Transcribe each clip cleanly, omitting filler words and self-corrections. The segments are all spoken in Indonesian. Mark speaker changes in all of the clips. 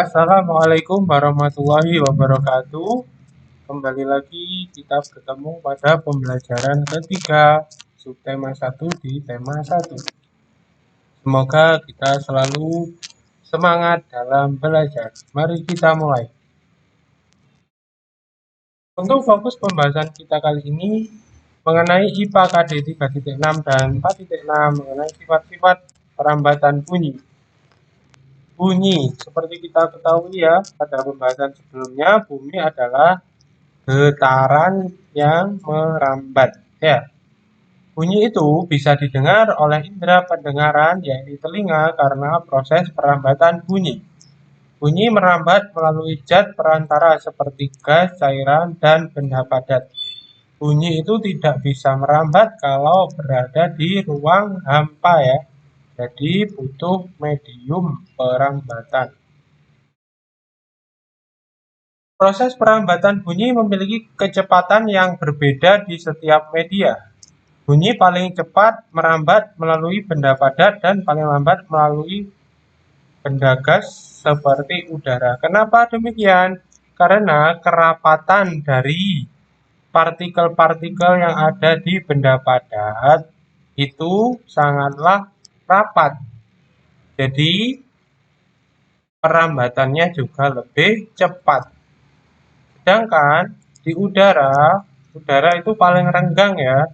Speaker 1: Assalamualaikum warahmatullahi wabarakatuh. Kembali lagi kita bertemu pada pembelajaran ketiga subtema 1 di tema 1. Semoga kita selalu semangat dalam belajar. Mari kita mulai. Untuk fokus pembahasan kita kali ini mengenai IPA KD 3.6 dan 4.6 mengenai sifat-sifat perambatan bunyi. Bunyi, seperti kita ketahui ya, pada pembahasan sebelumnya, bunyi adalah getaran yang merambat. Ya, bunyi itu bisa didengar oleh indera pendengaran, yaitu telinga, karena proses perambatan bunyi. Bunyi merambat melalui zat perantara seperti gas, cairan, dan benda padat. Bunyi itu tidak bisa merambat kalau berada di ruang hampa ya. Jadi butuh medium perambatan. Proses perambatan bunyi memiliki kecepatan yang berbeda di setiap media. Bunyi paling cepat merambat melalui benda padat dan paling lambat melalui benda gas seperti udara. Kenapa demikian? Karena kerapatan dari partikel-partikel yang ada di benda padat itu sangatlah rapat. Jadi perambatannya juga lebih cepat. Sedangkan di udara itu paling renggang ya.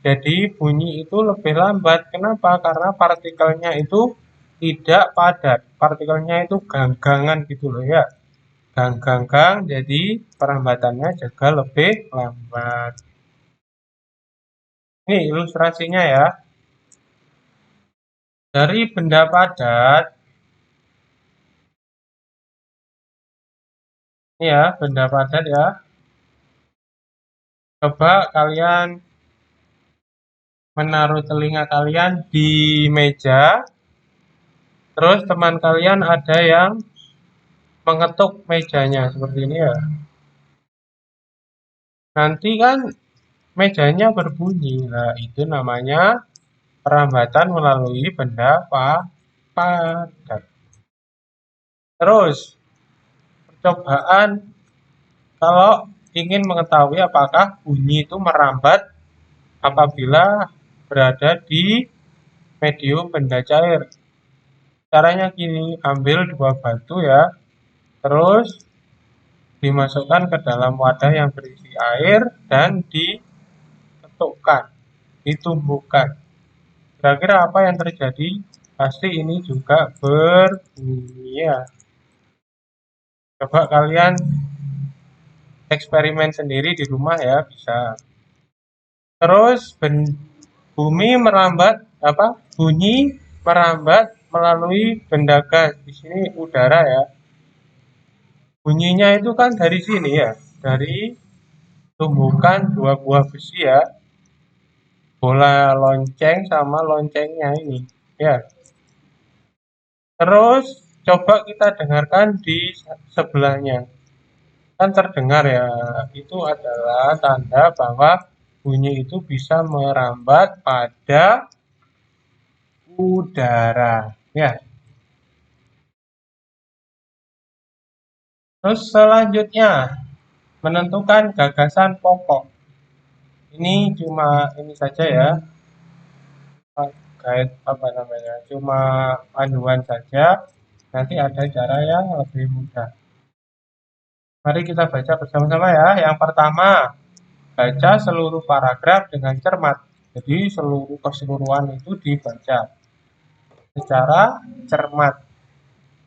Speaker 1: Jadi bunyi itu lebih lambat. Kenapa? Karena partikelnya itu tidak padat. Partikelnya itu ganggangan gitu loh ya. Ganggang, jadi perambatannya juga lebih lambat. Ini ilustrasinya ya. Dari benda padat, ini ya benda padat ya. Coba kalian menaruh telinga kalian di meja. Terus teman kalian ada yang mengetuk mejanya seperti ini ya. Nanti kan mejanya berbunyi. Nah, itu namanya perambatan melalui benda padat. Terus, percobaan kalau ingin mengetahui apakah bunyi itu merambat apabila berada di medium benda cair. Caranya gini, ambil 2 batu ya. Terus dimasukkan ke dalam wadah yang berisi air dan diketukkan, ditumbuhkan. Kira-kira apa yang terjadi? Pasti ini juga berbunyi ya. Coba kalian eksperimen sendiri di rumah ya, bisa. Terus bunyi merambat melalui benda gas. Di sini udara ya. Bunyinya itu kan dari sini ya, dari tumbukan 2 buah besi ya. Bola lonceng sama loncengnya ini ya. Terus coba kita dengarkan di sebelahnya. Kan terdengar ya, itu adalah tanda bahwa bunyi itu bisa merambat pada udara ya. Terus selanjutnya menentukan gagasan pokok. Ini cuma ini saja ya, guide cuma panduan saja. Nanti ada cara yang lebih mudah. Mari kita baca bersama-sama ya. Yang pertama, baca seluruh paragraf dengan cermat. Jadi seluruh keseluruhan itu dibaca secara cermat.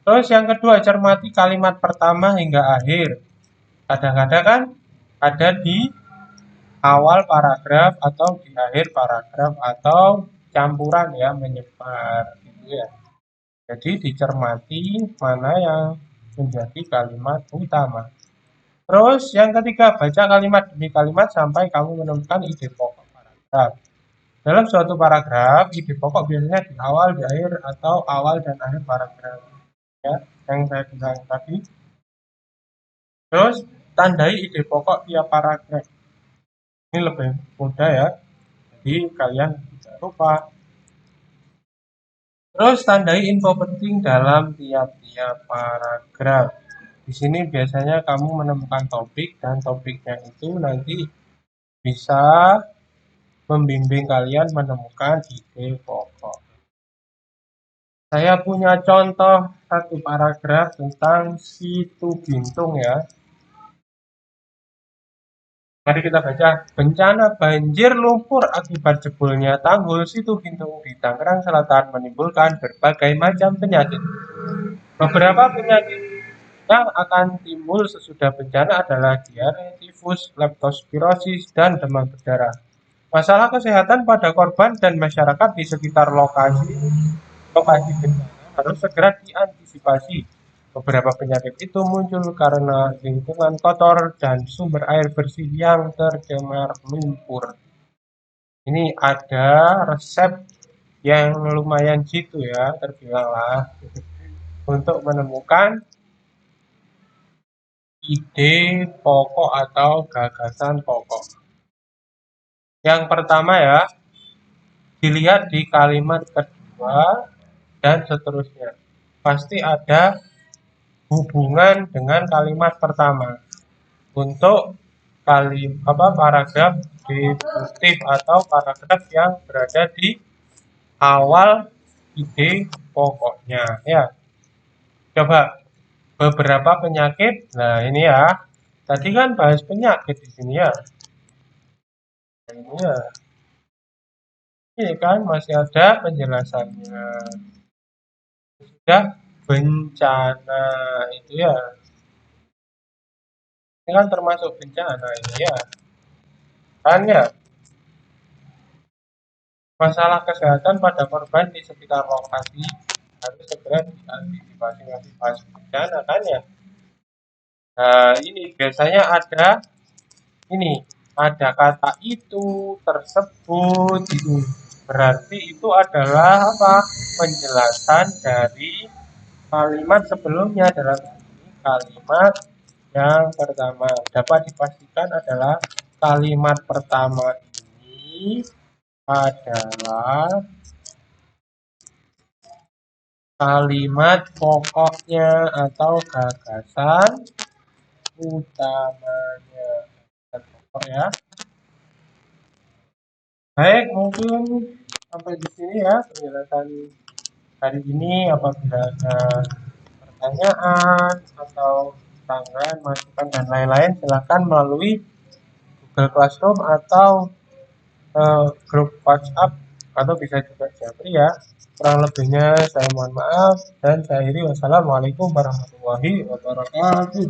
Speaker 1: Terus yang kedua, cermati kalimat pertama hingga akhir. Kadang-kadang kan ada di awal paragraf atau di akhir paragraf atau campuran ya, menyebar gitu ya. Jadi dicermati mana yang menjadi kalimat utama. Terus yang ketiga, baca kalimat demi kalimat sampai kamu menemukan ide pokok paragraf. Dalam suatu paragraf, ide pokok biasanya di awal, di akhir, atau awal dan akhir paragraf. Ya, yang saya bilang tadi. Terus tandai ide pokok tiap paragraf. Ini lebih mudah ya. Jadi kalian tidak lupa. Terus tandai info penting dalam tiap-tiap paragraf. Di sini biasanya kamu menemukan topik dan topiknya itu nanti bisa membimbing kalian menemukan ide pokok. Saya punya contoh satu paragraf tentang Situ Gintung ya. Mari kita baca. Bencana banjir lumpur akibat jebolnya tanggul Situ Gintung di Tangerang Selatan menimbulkan berbagai macam penyakit. Beberapa penyakit yang akan timbul sesudah bencana adalah diare, tifus, leptospirosis, dan demam berdarah. Masalah kesehatan pada korban dan masyarakat di sekitar lokasi bencana harus segera diantisipasi. Beberapa penyakit itu muncul karena lingkungan kotor dan sumber air bersih yang tercemar lumpur. Ini ada resep yang lumayan jitu ya, terbilang lah, untuk menemukan ide pokok atau gagasan pokok. Yang pertama ya, dilihat di kalimat kedua dan seterusnya. Pasti ada hubungan dengan kalimat pertama. Untuk paragraf deduktif atau paragraf yang berada di awal ide pokoknya ya. Coba beberapa penyakit. Nah, ini ya. Tadi kan bahas penyakit di sini ya. Nah, ini ya. Ini kan masih ada penjelasannya. Sudah bencana itu ya. Ini kan termasuk bencana ini ya. Kan ya. Masalah kesehatan pada korban di sekitar lokasi harus segera diantisipasi bencana kan ya. Nah, ini biasanya ada kata itu tersebut itu. Berarti itu adalah apa? Penjelasan dari kalimat sebelumnya dalam ini kalimat yang pertama. Dapat dipastikan adalah kalimat pertama ini adalah kalimat pokoknya atau gagasan utamanya. Pokok ya. Baik, mungkin sampai di sini ya penjelasan hari ini. Apabila ada pertanyaan atau tanggapan, masukan dan lain-lain, silakan melalui Google Classroom atau grup WhatsApp atau bisa juga japri ya. Kurang lebihnya saya mohon maaf dan saya akhiri. Wassalamualaikum warahmatullahi wabarakatuh.